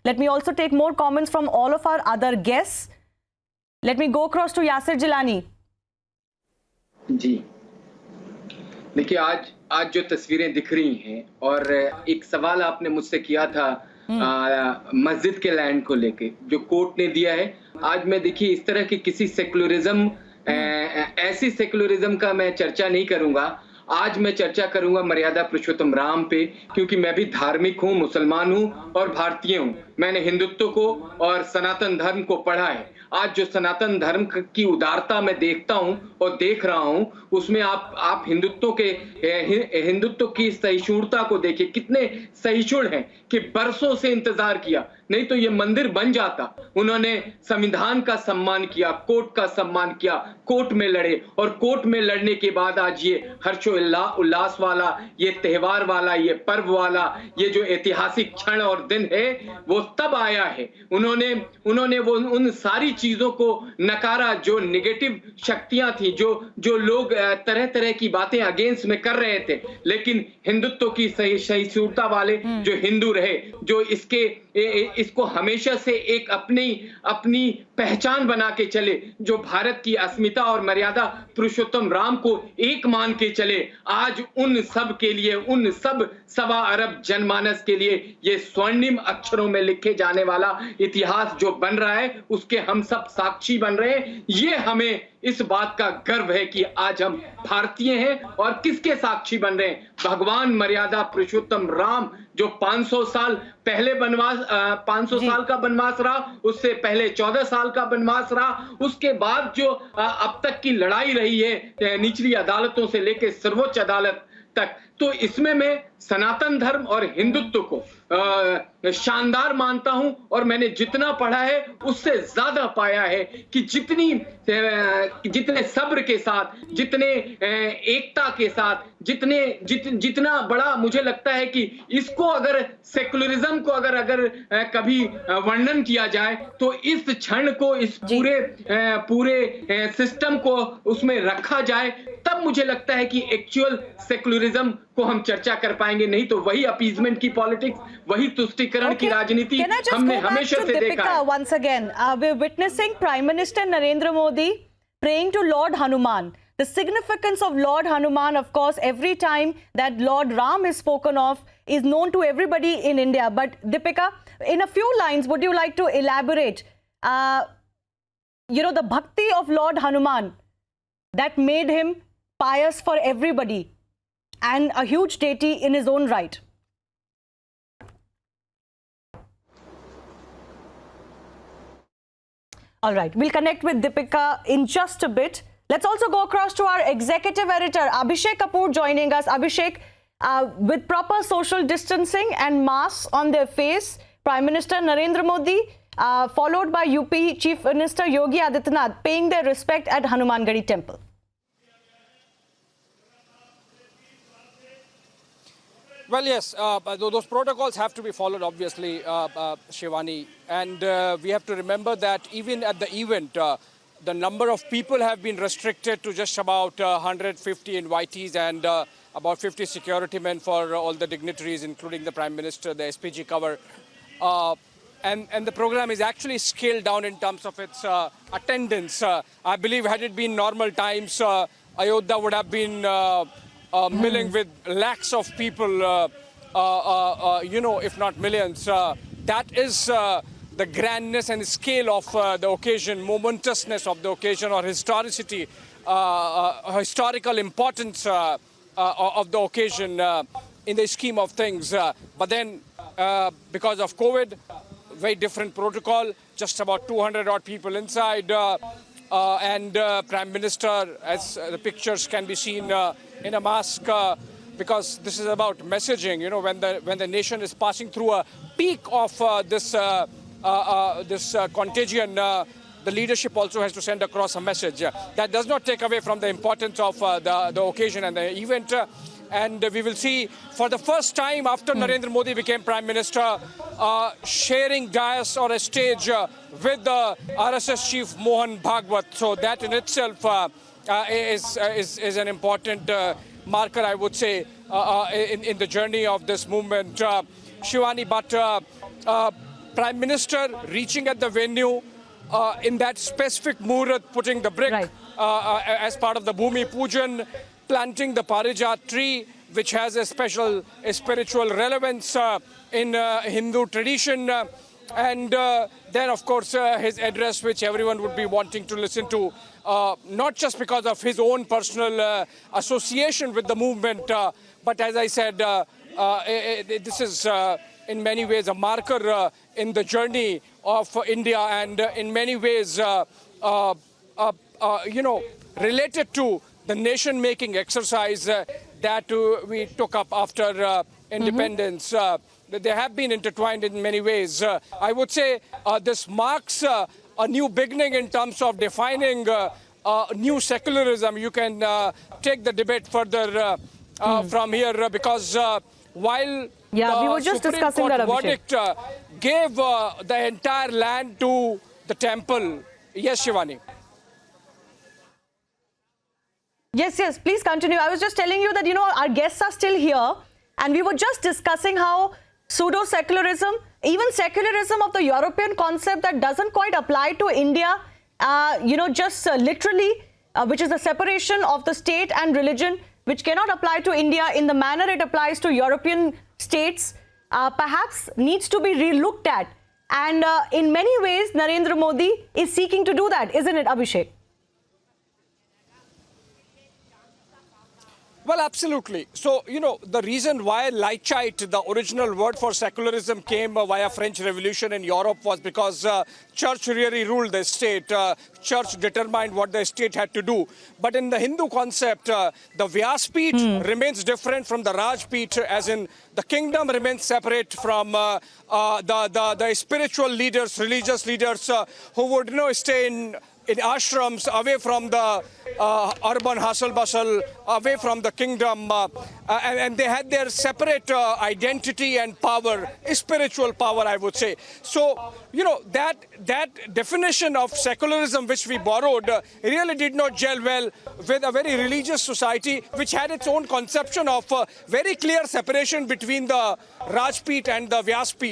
Let me also take more comments from all of our other guests. Let me go across to Yasir Jilani. जी देखिए, आज जो तस्वीरें दिख रही हैं और एक सवाल आपने मुझसे किया था मस्जिद के लैंड को लेके जो कोर्ट ने दिया है। आज मैं देखिए इस तरह की किसी सेक्युलरिज्म ऐसी सेक्युलरिज्म का मैं चर्चा नहीं करूंगा। आज मैं चर्चा करूंगा मर्यादा पुरुषोत्तम राम पे, क्योंकि मैं भी धार्मिक हूं, मुसलमान हूं और भारतीय हूं। मैंने हिंदुत्व को और सनातन धर्म को पढ़ा है। आज जो सनातन धर्म की उदारता मैं देखता हूं और देख रहा हूं, उसमें आप हिंदुत्व की सहिष्णुता को देखिए, कितने सहिष्णु हैं कि बरसों से इंतजार किया, नहीं तो ये मंदिर बन जाता। उन्होंने संविधान का सम्मान किया, कोर्ट का सम्मान किया, कोर्ट में लड़े और कोर्ट में लड़ने के बाद आज ये हर्षोल्लास वाला, ये त्योहार वाला, ये पर्व वाला, ये जो ऐतिहासिक क्षण और दिन है वो तब आया है। उन्होंने वो उन सारी चीजों को नकारा जो नेगेटिव शक्तियां थी, जो लोग तरह तरह की बातें अगेंस्ट में कर रहे थे। लेकिन हिंदुत्व की सहिष्णुता वाले जो हिंदू रहे, जो इसको हमेशा से एक अपनी पहचान बना के चले, जो भारत की अस्मिता और मर्यादा पुरुषोत्तम राम को एक मान के चले, आज उन सब के लिए, उन सब 1.25 अरब जनमानस के लिए ये स्वर्णिम अक्षरों में लिखे जाने वाला इतिहास जो बन रहा है, उसके हम सब साक्षी बन रहे हैं। ये हमें इस बात का गर्व है कि आज हम भारतीय हैं और किसके साक्षी बन रहे हैं? भगवान मर्यादा पुरुषोत्तम राम, जो 500 साल पहले 500 साल का बनवास रहा, उससे पहले 14 साल का बनवास रहा, उसके बाद जो अब तक की लड़ाई रही है निचली अदालतों से लेकर सर्वोच्च अदालत तक, तो इसमें मैं सनातन धर्म और हिंदुत्व को शानदार मानता हूं। और मैंने जितना पढ़ा है उससे ज्यादा पाया है कि जितने सब्र के साथ, जितने एकता के साथ, जितना बड़ा मुझे लगता है कि इसको अगर सेकुलरिज्म को अगर कभी वर्णन किया जाए तो इस क्षण को, इस पूरे सिस्टम को उसमें रखा जाए, तब मुझे लगता है कि एक्चुअल सेकुलरिज्म को हम चर्चा कर पाएंगे। नहीं तो वही अपीजमेंट की पॉलिटिक्स, वही तुष्टीकरण की राजनीति हमने हमेशा से देखा है। Once again, we're witnessing Prime Minister Narendra Modi praying to Lord Hanuman. The significance of Lord Hanuman, of course, every time that Lord Ram is spoken of, is known to everybody in India. But Deepika, in a few lines, would you like to elaborate, the bhakti of Lord Hanuman that made him pious for everybody and a huge deity in his own right? All right, we'll connect with Deepika in just a bit. Let's also go across to our executive editor, Abhishek Kapoor, joining us. Abhishek, with proper social distancing and masks on their face, Prime Minister Narendra Modi, followed by UP Chief Minister Yogi Adityanath, paying their respect at Hanumangadi Temple. Well, yes, those protocols have to be followed, obviously, Shivani. And we have to remember that even at the event, the number of people have been restricted to just about 150 invitees and about 50 security men for all the dignitaries, including the Prime Minister, the SPG cover. And the program is actually scaled down in terms of its attendance. I believe had it been normal times, Ayodhya would have been milling with lakhs of people, if not millions. That is the grandness and scale of the occasion, momentousness of the occasion, or historicity, historical importance of the occasion in the scheme of things. But then, because of COVID, very different protocol, just about 200 odd people inside, and Prime Minister, as the pictures can be seen, in a mask, because this is about messaging. When the nation is passing through a peak of this contagion, the leadership also has to send across a message. That does not take away from the importance of the occasion and the event. And we will see, for the first time after Narendra Modi became Prime Minister, sharing dais or a stage with the RSS chief Mohan Bhagwat. So that in itself is an important marker, I would say, in the journey of this movement. Shivani, but Prime Minister reaching at the venue in that specific muhurat, putting the brick Right. as part of the Bhumi Pujan, planting the Parijat tree, which has a special spiritual relevance in Hindu tradition. And then, of course, his address, which everyone would be wanting to listen to, not just because of his own personal association with the movement, but as I said, this is in many ways a marker in the journey of India, and in many ways, related to the nation-making exercise that we took up after independence. They have been intertwined in many ways. I would say this marks a new beginning in terms of defining new secularism. You can take the debate further from here, because while We were just Supreme discussing Court that, Abhishek. verdict gave the entire land to the temple. Yes, Shivani. Yes, please continue. I was just telling you that, our guests are still here, and we were just discussing how pseudo-secularism, even secularism of the European concept that doesn't quite apply to India, just literally, which is the separation of the state and religion, which cannot apply to India in the manner it applies to European states, perhaps needs to be re-looked at. And in many ways, Narendra Modi is seeking to do that, isn't it, Abhishek? Well, absolutely. So, the reason why Laichite, the original word for secularism, came via French Revolution in Europe was because church really ruled the state. Church determined what the state had to do. But in the Hindu concept, the Vyaspeeth remains different from the Rajpeeth, as in the kingdom remains separate from the spiritual leaders, religious leaders who would, stay in ashrams, away from the urban hustle bustle, away from the kingdom, and they had their separate identity and power, spiritual power, I would say. So, that definition of secularism which we borrowed really did not gel well with a very religious society which had its own conception of very clear separation between the Rajpeeth and the Vyaspeeth.